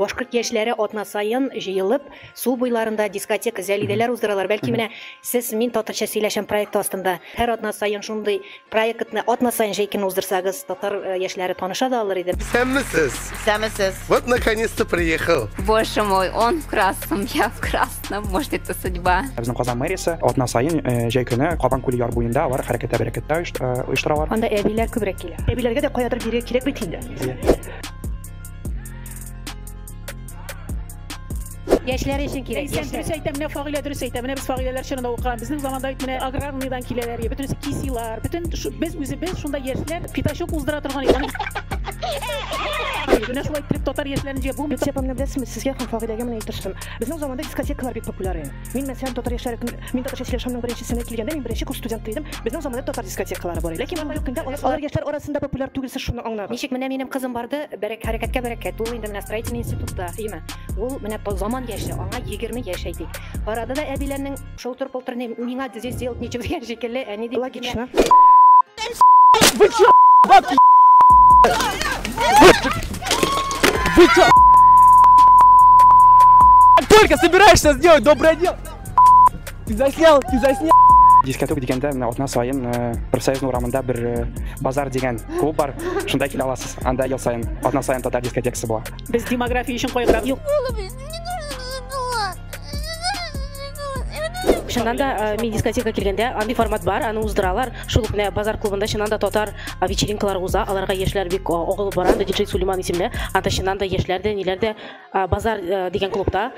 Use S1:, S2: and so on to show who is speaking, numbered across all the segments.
S1: Башкорт яшьләре атна сайын җыелып, су буйларында дискотека, зәлиделәр уздыралар. Бәлки менә сез мин татарча сөйләшәм проект астында һәр атна сайын шундый проектны атна сайын җәйкене уздырсагыз, татар яшьләре таныша да алыр иде.
S2: Сәмесез.
S3: Вот наконец-то приехал.
S2: Боже мой, он в красном, я в красном. Может, это судьба.
S4: Безнең Казан мэриясе атна сайын җәйкене Кабан күле яр буенда алар хәрәкәттә бәрәкәттә оештыралар.
S1: Анда әбиләр күбрәк килә. Әбиләргә дә каядыр бирә кирәк бит инде. Яшьләр өчен кирәк.
S5: Дөрес әйтәм, менә Фагыйлә дөрес әйтә. Менә без Фагыйләләр чынында укыган. Безнең заманда бит менә аграрныйдан киләләр, бөтен кисилар, бөтен без үзебез шунда яшьләр пятачок уздыра торган иде. Менә шулай итеп татар яшьләренчә бу
S6: Без япамны беләсезме, сезгә һәм Фагыйләгә менә әйтерсем. Безнең заманда дискотекалар бик популяр иде. Мин мәсәлән татар яшьләре мин татарча сөйләшәмнең беренче сәнәт килгәндә мин беренче курс студенты идем. Безнең заманда татар дискотекалары бар иде. Ләкин мондый көндә алар яшьләр арасында популяр түгел, сез шуны аңлагыз.
S1: Ничек менә минем кызым барды, хәрәкәткә бәрәкәт. Ул инде менә строительный институтта, име. Ул менә заман яше, аңа 20 яшь әйтик. Арада да әбиләрнең шултыр-полтыр миңа здесь делать ничего дигән шикелле, әни дип.
S6: Логично.
S7: Вы чё, бабки? Вы чё? Только собираешься сделать доброе дело? Ты заснял?
S4: Дискотека дигәндә менә атна сайын профсоюзның урамында бер базар дигән клуб бар. Шунда килә аласыз. Анда ел сайын атна сайын татар дискотекасы була.
S5: Без демография өчен кайгырабыз. Юк.
S6: Шуннан да мин дискотека килгәндә андый формат бар, аны уздыралар. Шул ук менә базар клубында шуннан да татар вечеринкалар уза. Аларга яшьләр бик агылып бара. Диджей Сулейман исемле. Анда шуннан да яшьләр дә, ниләр дә базар дигән клубта.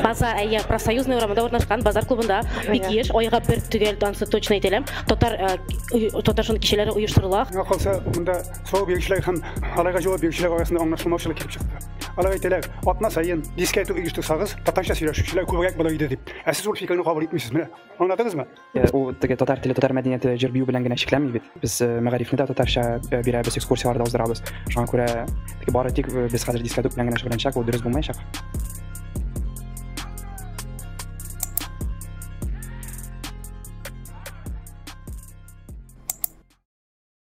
S6: Базар әйе профсоюзный урамында урнашкан базар клубында бик еш айга бер төгәл танцы точно әйтәләм. Татар шундый кичәләре оештырыла.
S8: Калса монда сау бирүчеләр һәм аларга җавап бирүчеләр арасында аңлашылмаушылык килеп чыкты. Алар әйтәләр, атна сайын дискотека оештырсагыз, татарча сөйләшүчеләр күбрәк булыр иде дип. Ә сез ул фикерне кабул итмисез менә. Аңладыгызмы?
S4: Ул теге татар теле, татар мәдәнияте җыр-бию белән генә чикләнми бит. Без мәгарифне дә татарча бирәбез, экскурсияларда уздырабыз. Шуңа күрә теге бары тик без хәзер дискотека белән генә шөгыльләнчәк, ул дөрес булмаячак.